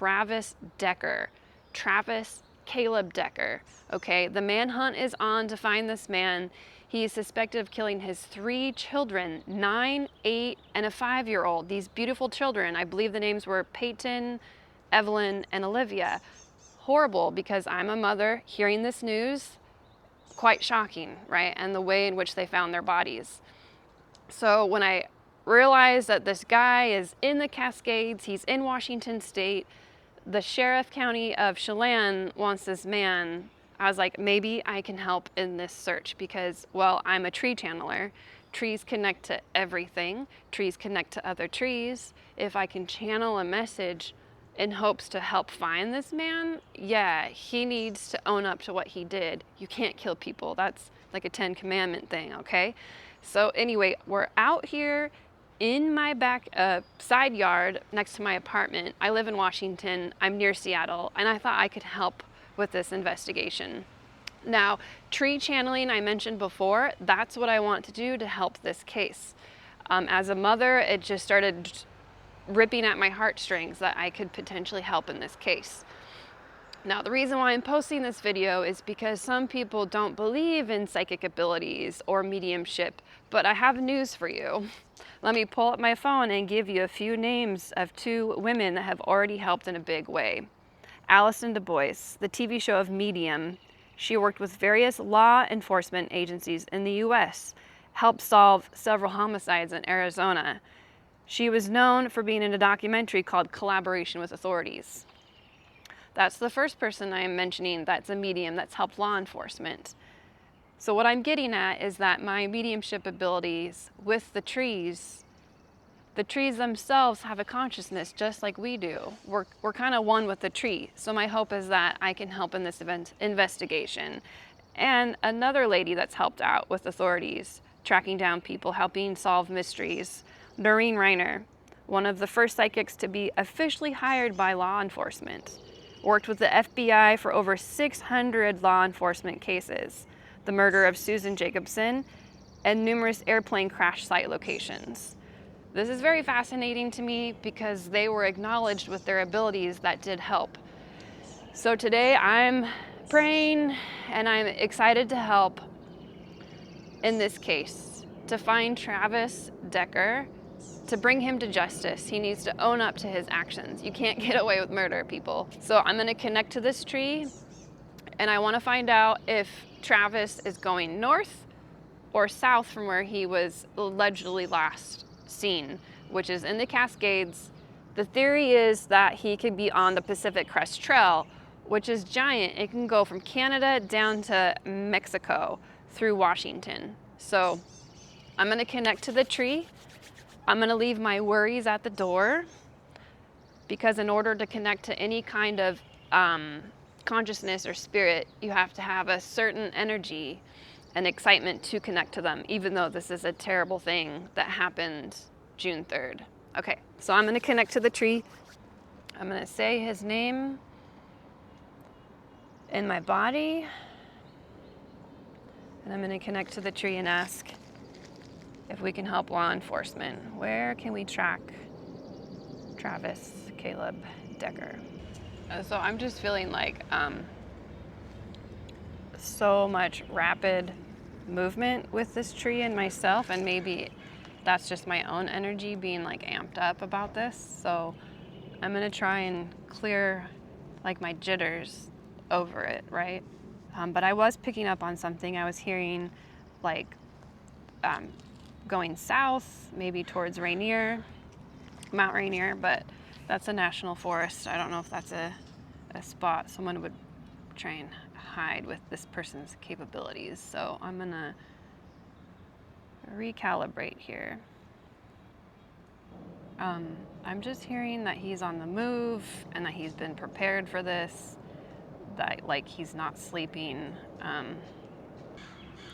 Travis Decker. Travis Caleb Decker. Okay, the manhunt is on to find this man. He is suspected of killing his 3 children, 9, 8, and a 5-year-old. These beautiful children, I believe the names were Peyton, Evelyn, and Olivia. Horrible, because I'm a mother hearing this news, quite shocking, right? And the way in which they found their bodies. So when I realized that this guy is in the Cascades, he's in Washington State, the sheriff county of Chelan wants this man, I was like, maybe I can help in this search because, well, I'm a tree channeler. Trees connect to everything. Trees connect to other trees. If I can channel a message in hopes to help find this man, yeah, he needs to own up to what he did. You can't kill people. That's like a 10 commandment thing, okay? So anyway, we're out here in my back side yard next to my apartment. I live in Washington. I'm near Seattle, and I thought I could help with this investigation. Now, tree channeling, I mentioned before, that's what I want to do to help this case. As a mother, it just started ripping at my heartstrings that I could potentially help in this case. Now, the reason why I'm posting this video is because some people don't believe in psychic abilities or mediumship, but I have news for you. Let me pull up my phone and give you a few names of 2 women that have already helped in a big way. Alison DuBois, the TV show of Medium. She worked with various law enforcement agencies in the US, helped solve several homicides in Arizona. She was known for being in a documentary called Collaboration with Authorities. That's the first person I am mentioning that's a medium that's helped law enforcement. So what I'm getting at is that my mediumship abilities with the trees themselves have a consciousness just like we do. We're kind of one with the tree. So my hope is that I can help in this investigation. And another lady that's helped out with authorities, tracking down people, helping solve mysteries, Mount Rainier, one of the first psychics to be officially hired by law enforcement. Worked with the FBI for over 600 law enforcement cases, the murder of Susan Jacobson, and numerous airplane crash site locations. This is very fascinating to me because they were acknowledged with their abilities that did help. So today I'm praying and I'm excited to help in this case, to find Travis Decker, to bring him to justice. He needs to own up to his actions. You can't get away with murder, people. So I'm gonna connect to this tree and I wanna find out if Travis is going north or south from where he was allegedly last seen, which is in the Cascades. The theory is that he could be on the Pacific Crest Trail, which is giant. It can go from Canada down to Mexico through Washington. So I'm gonna connect to the tree. I'm gonna leave my worries at the door because in order to connect to any kind of consciousness or spirit, you have to have a certain energy and excitement to connect to them, even though this is a terrible thing that happened June 3rd. Okay, so I'm gonna connect to the tree. I'm gonna say his name in my body, and I'm gonna connect to the tree and ask if we can help law enforcement. Where can we track Travis Caleb Decker? So I'm just feeling like so much rapid movement with this tree and myself, and maybe that's just my own energy being like amped up about this. So I'm gonna try and clear like my jitters over it, right? But I was picking up on something. I was hearing like going south, maybe towards Rainier, Mount Rainier, but that's a national forest. I don't know if that's a spot someone would try and hide with this person's capabilities. So I'm gonna recalibrate here. I'm just hearing that he's on the move and that he's been prepared for this, that like he's not sleeping.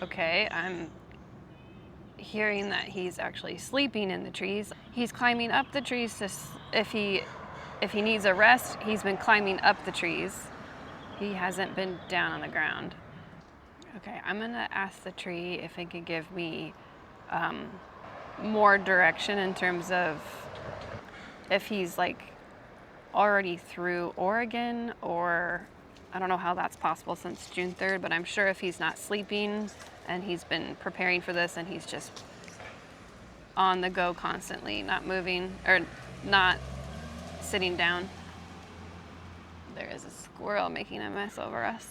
Okay, I'm hearing that he's actually sleeping in the trees. He's climbing up the trees to, if he needs a rest, he's been climbing up the trees. He hasn't been down on the ground. Okay, I'm gonna ask the tree if it could give me more direction in terms of if he's like already through Oregon, or I don't know how that's possible since June 3rd, but I'm sure if he's not sleeping and he's been preparing for this and he's just on the go constantly, not moving or not sitting down. There is a squirrel making a mess over us.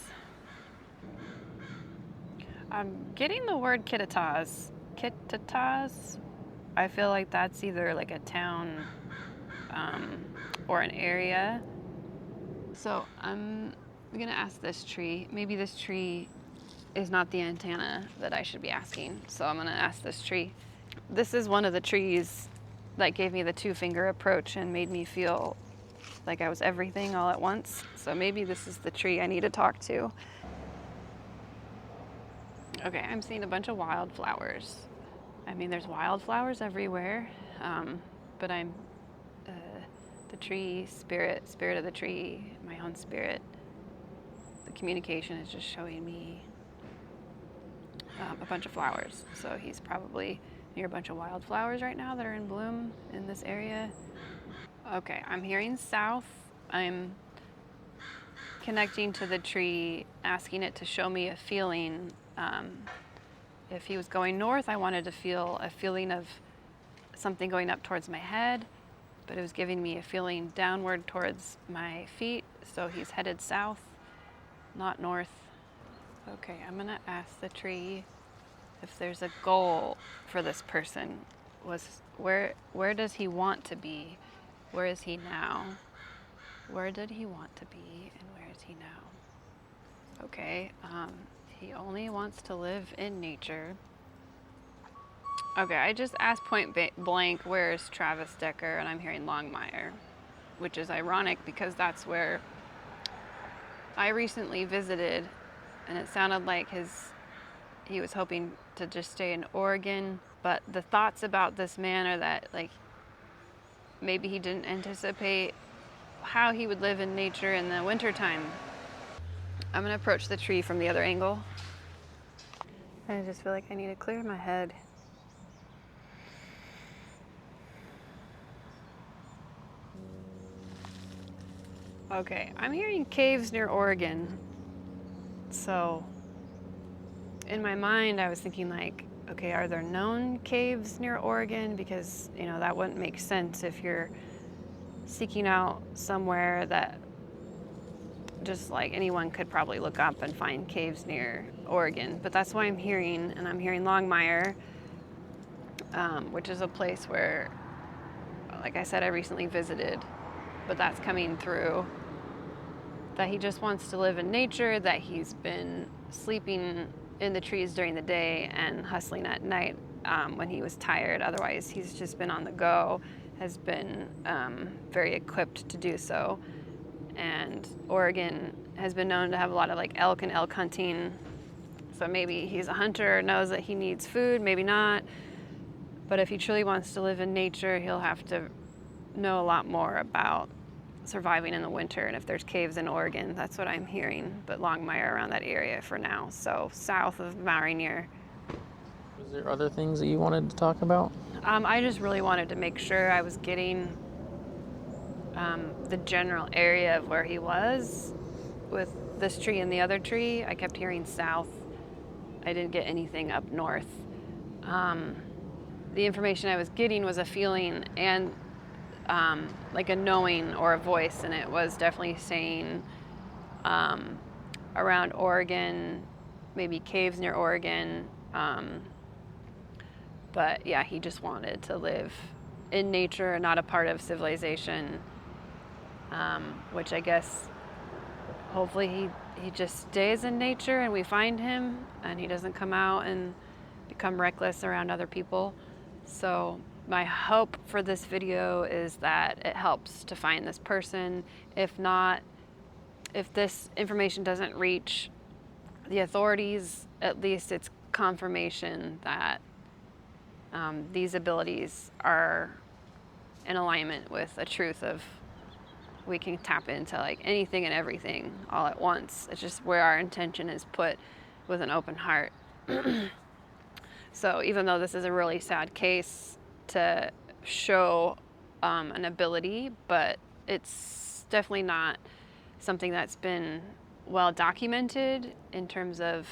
I'm getting the word Kittitas. Kittitas? I feel like that's either like a town or an area. So I'm gonna ask this tree. Maybe this tree is not the antenna that I should be asking. So I'm gonna ask this tree. This is one of the trees that gave me the 2-finger approach and made me feel like I was everything all at once. So maybe this is the tree I need to talk to. Okay, I'm seeing a bunch of wildflowers. I mean, there's wildflowers everywhere, but I'm the tree spirit of the tree, my own spirit. The communication is just showing me a bunch of flowers. So he's probably near a bunch of wildflowers right now that are in bloom in this area. Okay, I'm hearing south. I'm connecting to the tree, asking it to show me a feeling. If he was going north, I wanted to feel a feeling of something going up towards my head, but it was giving me a feeling downward towards my feet. So he's headed south, not north. Okay, I'm gonna ask the tree if there's a goal for this person. Where does he want to be? Where is he now? Where did he want to be and where is he now? Okay, he only wants to live in nature. Okay, I just asked point blank, where's Travis Decker, and I'm hearing Longmire, which is ironic because that's where I recently visited, and it sounded like he was hoping to just stay in Oregon, but the thoughts about this man are that like maybe he didn't anticipate how he would live in nature in the wintertime. I'm gonna approach the tree from the other angle. I just feel like I need to clear my head. Okay, I'm hearing caves near Oregon. So in my mind, I was thinking like, okay, are there known caves near Oregon? Because, you know, that wouldn't make sense if you're seeking out somewhere that just like anyone could probably look up and find caves near Oregon. But that's why I'm hearing, and I'm hearing Longmire, which is a place where, like I said, I recently visited, but that's coming through. That he just wants to live in nature, that he's been sleeping in the trees during the day and hustling at night when he was tired. Otherwise, he's just been on the go, has been very equipped to do so. And Oregon has been known to have a lot of like elk and elk hunting. So maybe he's a hunter, knows that he needs food, maybe not. But if he truly wants to live in nature, he'll have to know a lot more about surviving in the winter. And if there's caves in Oregon, that's what I'm hearing. But Longmire around that area for now. So south of Mount Rainier. Was there other things that you wanted to talk about? I just really wanted to make sure I was getting the general area of where he was with this tree and the other tree. I kept hearing south. I didn't get anything up north. The information I was getting was a feeling and like a knowing or a voice, and it was definitely saying around Oregon, maybe caves near Oregon. But yeah, he just wanted to live in nature, not a part of civilization, which I guess hopefully he just stays in nature and we find him and he doesn't come out and become reckless around other people. So my hope for this video is that it helps to find this person. If not, if this information doesn't reach the authorities, at least it's confirmation that these abilities are in alignment with a truth of we can tap into like anything and everything all at once. It's just where our intention is put with an open heart. So even though this is a really sad case to show an ability, but it's definitely not something that's been well documented in terms of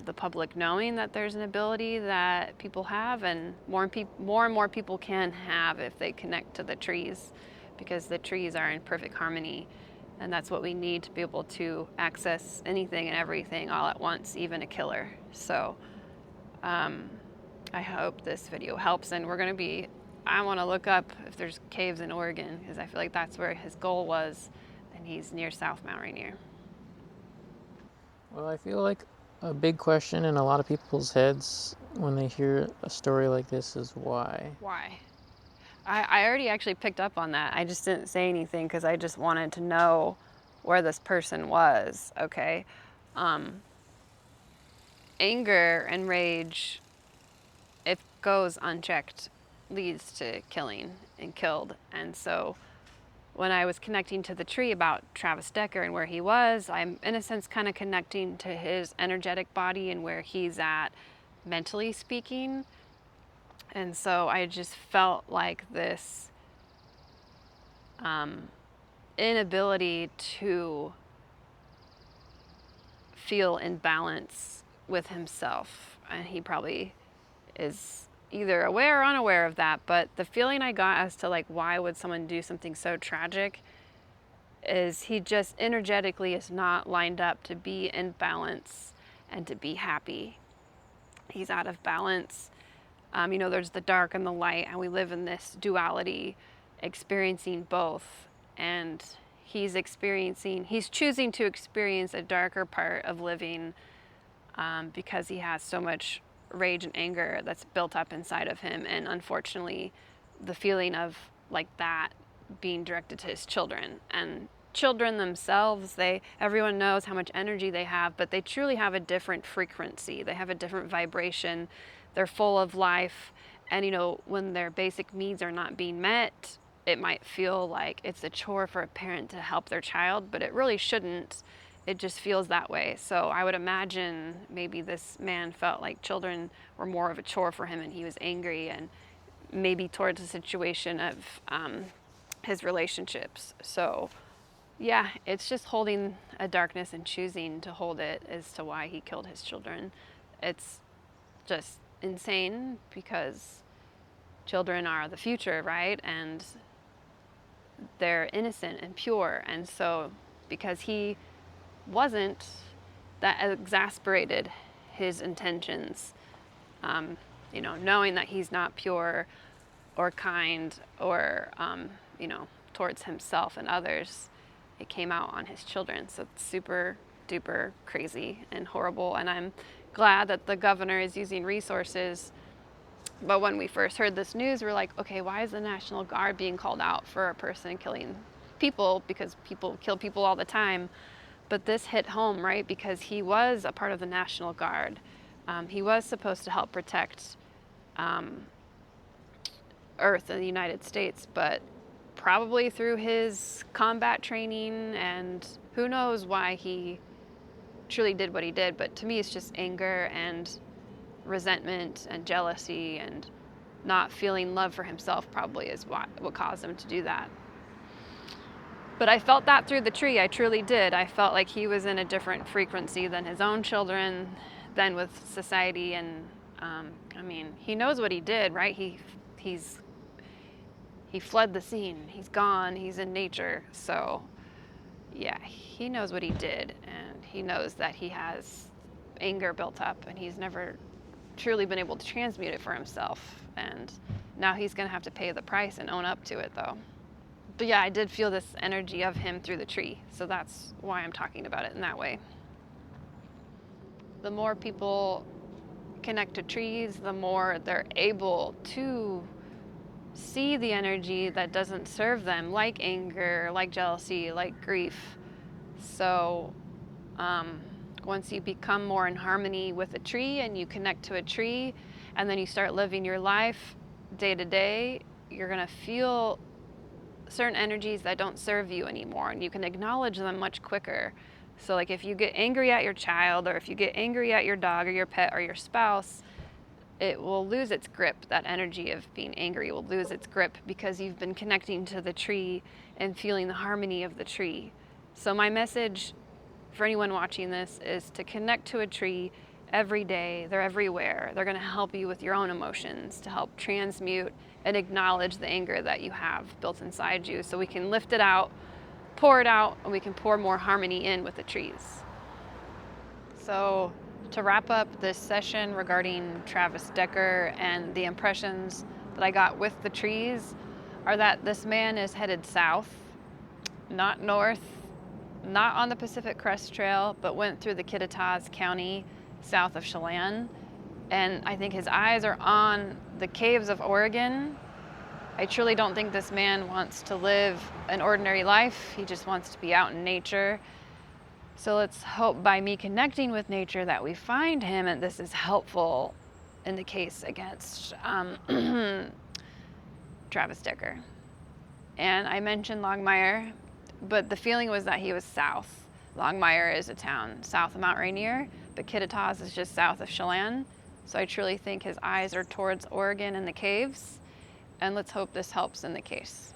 the public knowing that there's an ability that people have, and more and more people can have if they connect to the trees, because the trees are in perfect harmony, and that's what we need to be able to access anything and everything all at once, even a killer. So I hope this video helps, and I want to look up if there's caves in Oregon, because I feel like that's where his goal was, and he's near South Mount Rainier. Well, I feel like a big question in a lot of people's heads when they hear a story like this is why. Why? I already actually picked up on that. I just didn't say anything because I just wanted to know where this person was, okay? Anger and rage, if goes unchecked, leads to killing and killed. And so when I was connecting to the tree about Travis Decker and where he was, I'm in a sense kind of connecting to his energetic body and where he's at mentally speaking. And so I just felt like this inability to feel in balance with himself. And he probably is either aware or unaware of that, but the feeling I got as to like why would someone do something so tragic is he just energetically is not lined up to be in balance and to be happy. He's out of balance. There's the dark and the light, and we live in this duality, experiencing both. And he's choosing to experience a darker part of living because he has so much rage and anger that's built up inside of him. And unfortunately, the feeling of like that being directed to his children, and children themselves, everyone knows how much energy they have, but they truly have a different frequency. They have a different vibration. They're full of life. And when their basic needs are not being met, it might feel like it's a chore for a parent to help their child, but it really shouldn't. It just feels that way. So I would imagine maybe this man felt like children were more of a chore for him, and he was angry, and maybe towards the situation of his relationships. So yeah, it's just holding a darkness and choosing to hold it as to why he killed his children. It's just insane because children are the future, right? And they're innocent and pure. And so because he wasn't, that exasperated his intentions. Knowing that he's not pure or kind or, towards himself and others, it came out on his children. So it's super duper crazy and horrible. And I'm glad that the governor is using resources. But when we first heard this news, we're like, okay, why is the National Guard being called out for a person killing people? Because people kill people all the time. But this hit home, right? Because he was a part of the National Guard. He was supposed to help protect Earth in the United States, but probably through his combat training, and who knows why he truly did what he did. But to me, it's just anger and resentment and jealousy and not feeling love for himself probably is what caused him to do that. But I felt that through the tree. I truly did. I felt like he was in a different frequency than his own children, than with society. And he knows what he did, right? He fled the scene. He's gone. He's in nature. So yeah, he knows what he did, and he knows that he has anger built up, and he's never truly been able to transmute it for himself. And now he's going to have to pay the price and own up to it, though. But yeah, I did feel this energy of him through the tree. So that's why I'm talking about it in that way. The more people connect to trees, the more they're able to see the energy that doesn't serve them, like anger, like jealousy, like grief. So once you become more in harmony with a tree and you connect to a tree, and then you start living your life day to day, you're going to feel certain energies that don't serve you anymore, and you can acknowledge them much quicker. So like if you get angry at your child, or if you get angry at your dog or your pet or your spouse, it will lose its grip. That energy of being angry will lose its grip because you've been connecting to the tree and feeling the harmony of the tree. So my message for anyone watching this is to connect to a tree every day. They're everywhere. They're going to help you with your own emotions, to help transmute and acknowledge the anger that you have built inside you, so we can lift it out, pour it out, and we can pour more harmony in with the trees. So to wrap up this session regarding Travis Decker and the impressions that I got with the trees are that this man is headed south, not north, not on the Pacific Crest Trail, but went through the Kittitas County south of Chelan. And I think his eyes are on the caves of Oregon. I truly don't think this man wants to live an ordinary life. He just wants to be out in nature. So let's hope by me connecting with nature that we find him, and this is helpful in the case against Travis Decker. And I mentioned Longmire, but the feeling was that he was south. Longmire is a town south of Mount Rainier, but Kittitas is just south of Chelan. So I truly think his eyes are towards Oregon and the caves, and let's hope this helps in the case.